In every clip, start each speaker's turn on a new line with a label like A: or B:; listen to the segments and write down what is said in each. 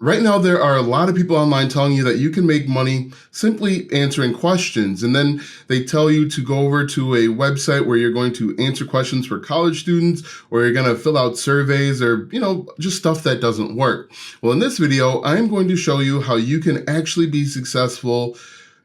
A: Right now, there are a lot of people online telling you that you can make money simply answering questions. And then they tell you to go over to a website where you're going to answer questions for college students, or you're going to fill out surveys, or, just stuff that doesn't work. Well, in this video, I'm going to show you how you can actually be successful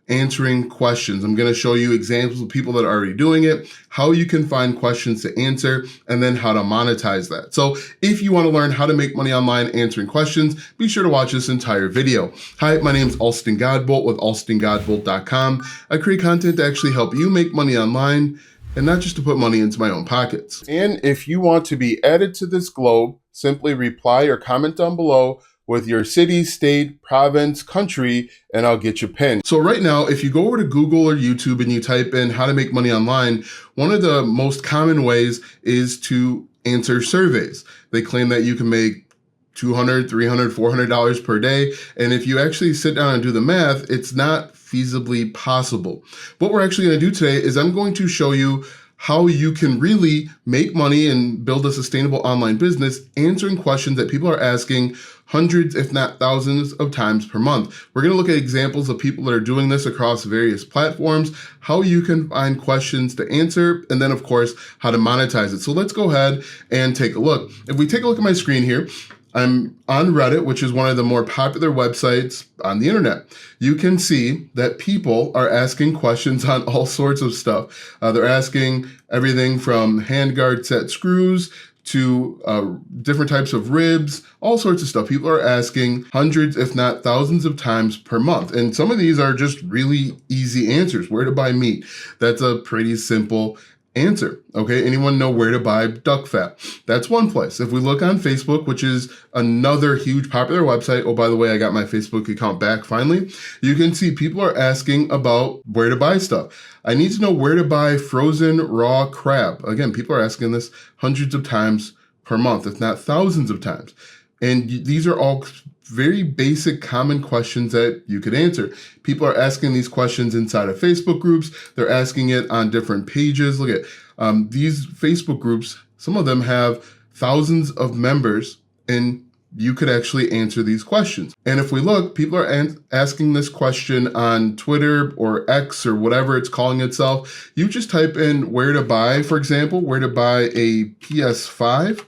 A: answering questions. I'm going to show you examples of people that are already doing it, how you can find questions to answer, and then how to monetize that. So if you want to learn how to make money online answering questions, be sure to watch this entire video. Hi, my name is Alston Godbolt with alstongodbolt.com. I create content to actually help you make money online and not just to put money into my own pockets. And if you want to be added to this globe, simply reply or comment down below with your city, state, province, country, and I'll get you pinned. So right now, if you go over to Google or YouTube and you type in how to make money online, one of the most common ways is to answer surveys. They claim that you can make $200, $300, $400 per day. And if you actually sit down and do the math, it's not feasibly possible. What we're actually going to do today is I'm going to show you how you can really make money and build a sustainable online business answering questions that people are asking hundreds, if not thousands of times per month. We're going to look at examples of people that are doing this across various platforms, how you can find questions to answer, and then of course, how to monetize it. So let's go ahead and take a look. If we take a look at my screen here, I'm on Reddit, which is one of the more popular websites on the internet. You can see that people are asking questions on all sorts of stuff. They're asking everything from handguard set screws to different types of ribs, all sorts of stuff. People are asking hundreds, if not thousands of times per month. And some of these are just really easy answers. Where to buy meat? That's a pretty simple answer. Okay, anyone know where to buy duck fat? That's one place. If we look on Facebook, which is another huge popular website, oh, by the way, I got my Facebook account back finally, you can see people are asking about where to buy stuff. I need to know where to buy frozen raw crab. Again, people are asking this hundreds of times per month, if not thousands of times. And these are all very basic, common questions that you could answer. People are asking these questions inside of Facebook groups. They're asking it on different pages. Look at these Facebook groups. Some of them have thousands of members, and you could actually answer these questions. And if we look, people are asking this question on Twitter or X or whatever it's calling itself. You just type in where to buy, for example, where to buy a PS5.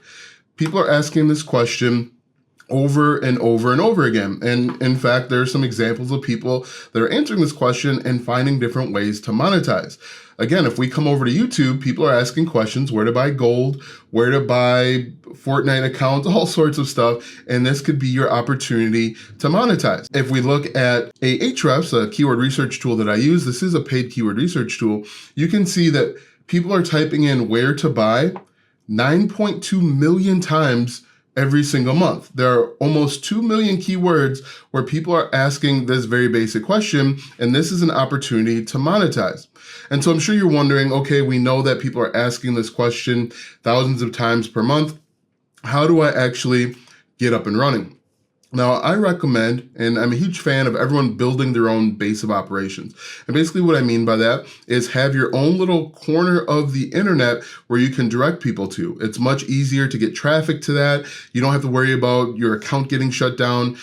A: People are asking this question over and over and over again. And in fact, there are some examples of people that are answering this question and finding different ways to monetize. Again, if we come over to YouTube, people are asking questions, where to buy gold, where to buy Fortnite accounts, all sorts of stuff. And this could be your opportunity to monetize. If we look at Ahrefs, a keyword research tool that I use, this is a paid keyword research tool. You can see that people are typing in where to buy 9.2 million times every single month. There are almost 2 million keywords where people are asking this very basic question, and this is an opportunity to monetize. And so I'm sure you're wondering, okay, we know that people are asking this question thousands of times per month. How do I actually get up and running? Now, I recommend, and I'm a huge fan of everyone building their own base of operations. And basically what I mean by that is have your own little corner of the internet where you can direct people to. It's much easier to get traffic to that. You don't have to worry about your account getting shut down.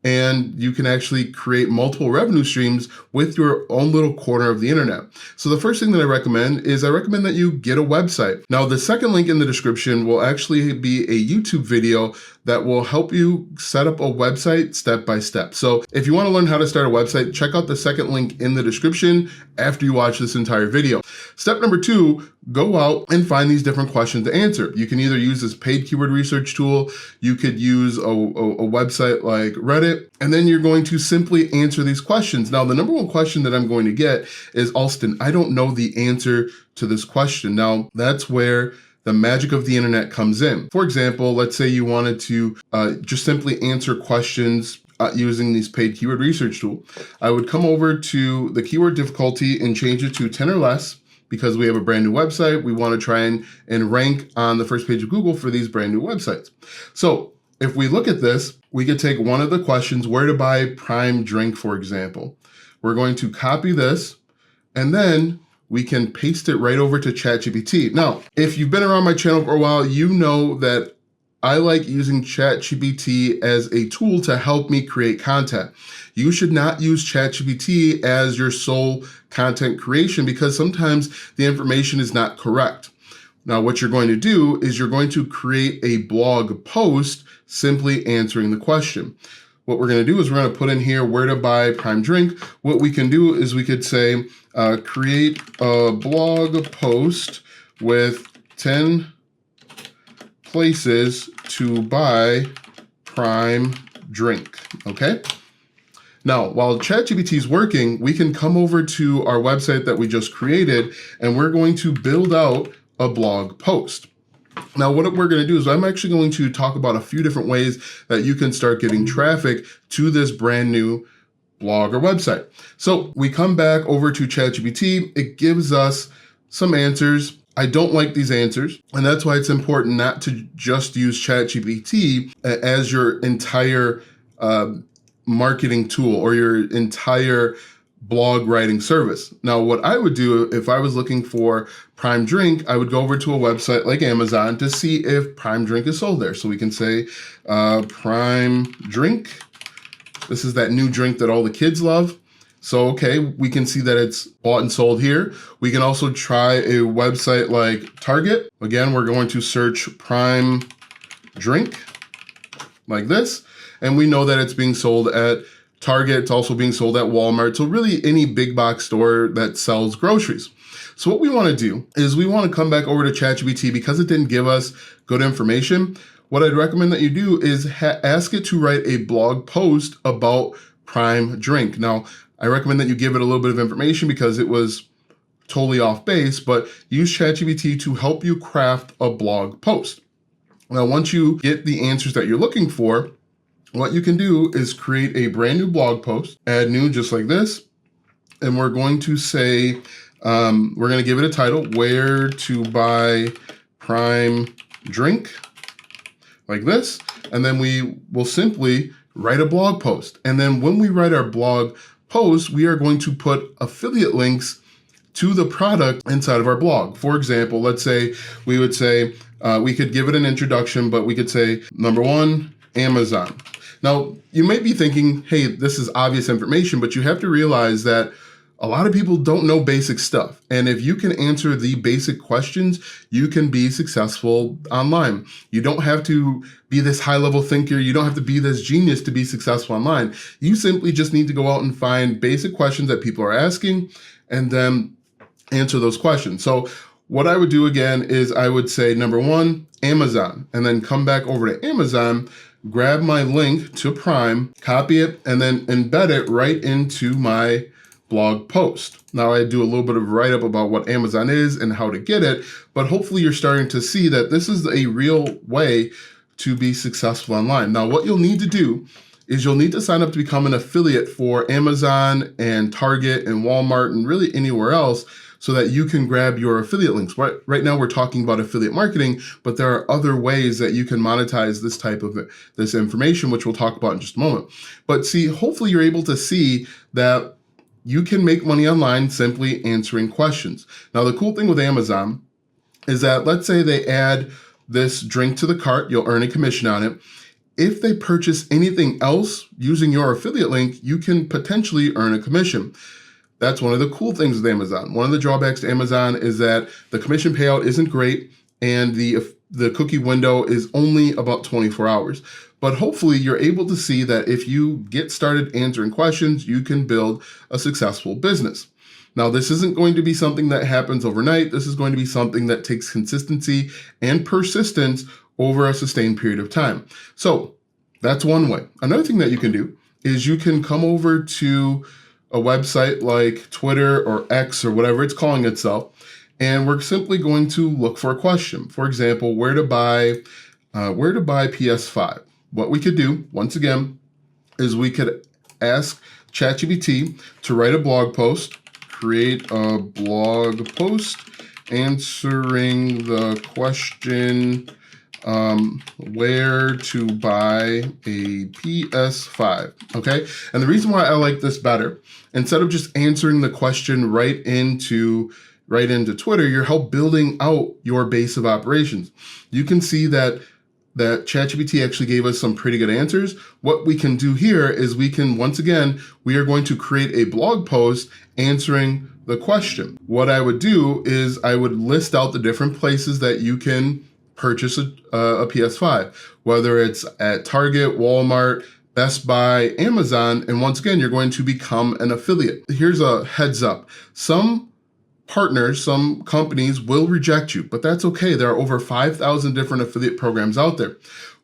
A: And you can actually create multiple revenue streams with your own little corner of the internet. So the first thing that I recommend that you get a website. Now, the second link in the description will actually be a YouTube video that will help you set up a website step by step. So if you want to learn how to start a website, check out the second link in the description after you watch this entire video. Step number 2, go out and find these different questions to answer. You can either use this paid keyword research tool, you could use a website like Reddit, and then you're going to simply answer these questions. Now, the number one question that I'm going to get is, Alston, I don't know the answer to this question. Now, that's where the magic of the internet comes in. For example, let's say you wanted to just simply answer questions using this paid keyword research tool. I would come over to the keyword difficulty and change it to 10 or less. Because we have a brand new website, we want to try and rank on the first page of Google for these brand new websites. So if we look at this, we could take one of the questions, where to buy prime drink, for example. We're going to copy this, and then we can paste it right over to ChatGPT. Now, if you've been around my channel for a while, you know that I like using ChatGPT as a tool to help me create content. You should not use ChatGPT as your sole content creation because sometimes the information is not correct. Now, what you're going to do is you're going to create a blog post simply answering the question. What we're going to do is we're going to put in here where to buy Prime Drink. What we can do is we could say, create a blog post with 10 places to buy Prime Drink, okay? Now, while ChatGPT is working, we can come over to our website that we just created, and we're going to build out a blog post. Now, what we're going to do is I'm actually going to talk about a few different ways that you can start getting traffic to this brand new blog or website. So we come back over to ChatGPT. It gives us some answers. I don't like these answers, and that's why it's important not to just use ChatGPT as your entire marketing tool or your entire blog writing service. Now, what I would do if I was looking for Prime Drink, I would go over to a website like Amazon to see if Prime Drink is sold there. So we can say Prime Drink. This is that new drink that all the kids love. So, okay, we can see that it's bought and sold here. We can also try a website like Target. Again, we're going to search Prime Drink like this. And we know that it's being sold at Target. It's also being sold at Walmart. So really any big box store that sells groceries. So what we want to do is we want to come back over to ChatGPT because it didn't give us good information. What I'd recommend that you do is ask it to write a blog post about Prime Drink. Now, I recommend that you give it a little bit of information because it was totally off base, but use ChatGPT to help you craft a blog post. Now, once you get the answers that you're looking for, what you can do is create a brand new blog post, add new just like this, and we're going to say, we're going to give it a title, Where to Buy Prime Drink, like this, and then we will simply write a blog post. And then when we write our blog post, we are going to put affiliate links to the product inside of our blog. For example, let's say we would say, we could give it an introduction, but we could say, number one, Amazon. Now, you may be thinking, hey, this is obvious information, but you have to realize that a lot of people don't know basic stuff. And if you can answer the basic questions, you can be successful online. You don't have to be this high-level thinker. You don't have to be this genius to be successful online. You simply just need to go out and find basic questions that people are asking and then answer those questions. So what I would do again is I would say, number one, Amazon, and then come back over to Amazon, grab my link to Prime, copy it, and then embed it right into my blog post. Now I do a little bit of write-up about what Amazon is and how to get it, but hopefully you're starting to see that this is a real way to be successful online. Now what you'll need to do is you'll need to sign up to become an affiliate for Amazon and Target and Walmart and really anywhere else so that you can grab your affiliate links. Right now we're talking about affiliate marketing, but there are other ways that you can monetize this type of this information, which we'll talk about in just a moment. But see, hopefully you're able to see that you can make money online simply answering questions. Now, the cool thing with Amazon is that let's say they add this drink to the cart, you'll earn a commission on it. If they purchase anything else using your affiliate link, you can potentially earn a commission. That's one of the cool things with Amazon. One of the drawbacks to Amazon is that the commission payout isn't great and the cookie window is only about 24 hours. But hopefully you're able to see that if you get started answering questions, you can build a successful business. Now, this isn't going to be something that happens overnight. This is going to be something that takes consistency and persistence over a sustained period of time. So that's one way. Another thing that you can do is you can come over to a website like Twitter or X or whatever it's calling itself, and we're simply going to look for a question. For example, where to buy PS5. What we could do, once again, is we could ask ChatGPT to write a blog post, create a blog post answering the question, where to buy a PS5, okay? And the reason why I like this better, instead of just answering the question right into Twitter, you're help building out your base of operations. You can see that that ChatGPT actually gave us some pretty good answers. What we can do here is we can, once again, we are going to create a blog post answering the question. What I would do is I would list out the different places that you can purchase a PS5, whether it's at Target, Walmart, Best Buy, Amazon, and once again, you're going to become an affiliate. Here's a heads up. Some partners, some companies will reject you, but that's okay. There are over 5,000 different affiliate programs out there.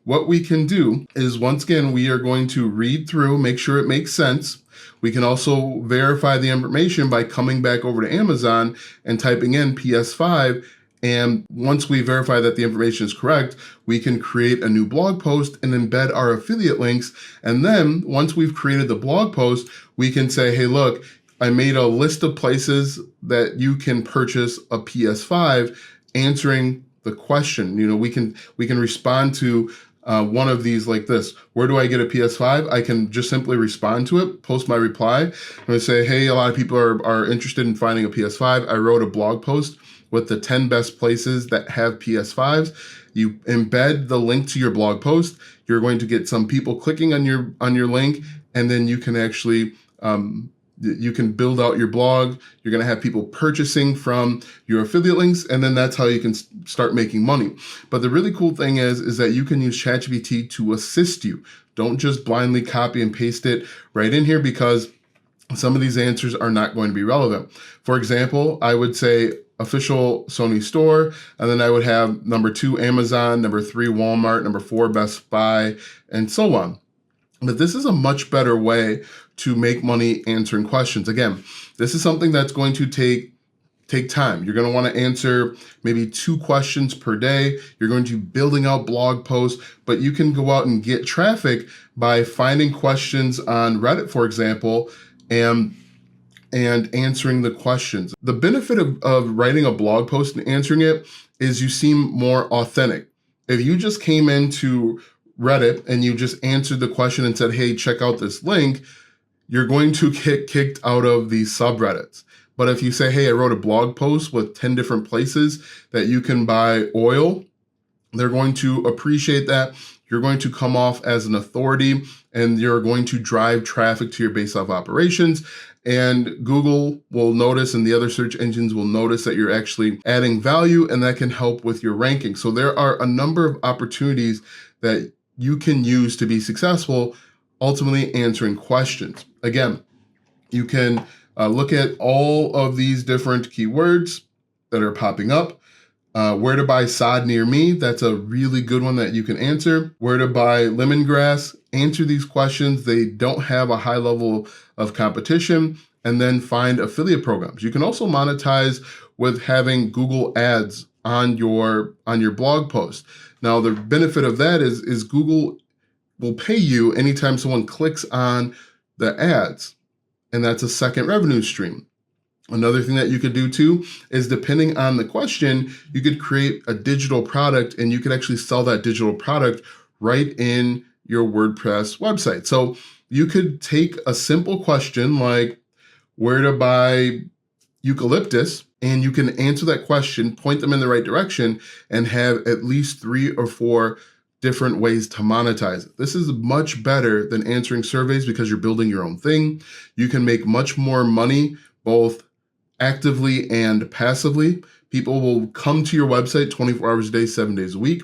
A: What we can do is, once again, we are going to read through, make sure it makes sense. We can also verify the information by coming back over to Amazon and typing in PS5. And once we verify that the information is correct, we can create a new blog post and embed our affiliate links. And then once we've created the blog post, we can say, hey, look, I made a list of places that you can purchase a PS5, answering the question. You know, we can respond to one of these like this. Where do I get a PS5? I can just simply respond to it, post my reply. I'm going to say, hey, a lot of people are interested in finding a PS5. I wrote a blog post with the 10 best places that have PS5s. You embed the link to your blog post. You're going to get some people clicking on your link, and then you can actually you can build out your blog. You're going to have people purchasing from your affiliate links, and then that's how you can start making money. But the really cool thing is that you can use ChatGPT to assist you. Don't just blindly copy and paste it right in here, because some of these answers are not going to be relevant. For example, I would say official Sony store, and then I would have number 2, Amazon, number 3, Walmart, number 4, Best Buy, and so on. But this is a much better way to make money answering questions. Again, this is something that's going to take time. You're going to want to answer maybe 2 questions per day. You're going to be building out blog posts, but you can go out and get traffic by finding questions on Reddit, for example, and answering the questions. The benefit of writing a blog post and answering it is you seem more authentic. If you just came into Reddit and you just answered the question and said, hey, check out this link, you're going to get kicked out of the subreddits. But if you say, hey, I wrote a blog post with 10 different places that you can buy oil, they're going to appreciate that. You're going to come off as an authority, and you're going to drive traffic to your base of operations. And Google will notice, and the other search engines will notice that you're actually adding value, and that can help with your ranking. So there are a number of opportunities that you can use to be successful, ultimately answering questions. Again, you can look at all of these different keywords that are popping up. Where to buy sod near me, that's a really good one that you can answer. Where to buy lemongrass, answer these questions. They don't have a high level of competition. And then find affiliate programs. You can also monetize with having Google ads on your blog post. Now, the benefit of that is Google will pay you anytime someone clicks on the ads, and that's a second revenue stream. Another thing that you could do too is, depending on the question, you could create a digital product, and you could actually sell that digital product right in your WordPress website. So you could take a simple question like where to buy eucalyptus, and you can answer that question, point them in the right direction, and have at least 3 or 4 different ways to monetize it. This is much better than answering surveys because you're building your own thing. You can make much more money, both actively and passively. People will come to your website 24 hours a day, 7 days a week,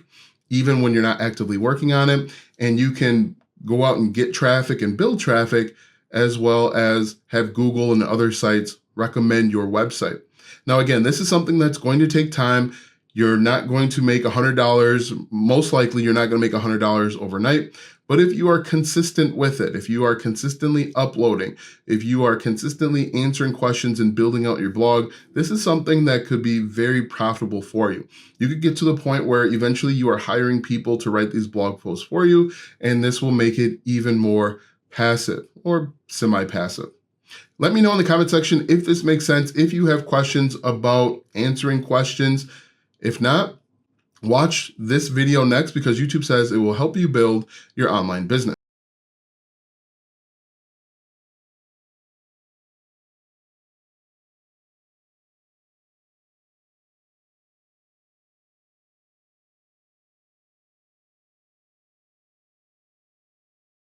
A: even when you're not actively working on it. And you can go out and get traffic and build traffic, as well as have Google and other sites recommend your website. Now, again, this is something that's going to take time. You're not going to make $100. Most likely, you're not going to make $100 overnight. But if you are consistent with it, if you are consistently uploading, if you are consistently answering questions and building out your blog, this is something that could be very profitable for you. You could get to the point where eventually you are hiring people to write these blog posts for you, and this will make it even more passive or semi-passive. Let me know in the comment section if this makes sense, if you have questions about answering questions. If not, watch this video next, because YouTube says it will help you build your online business.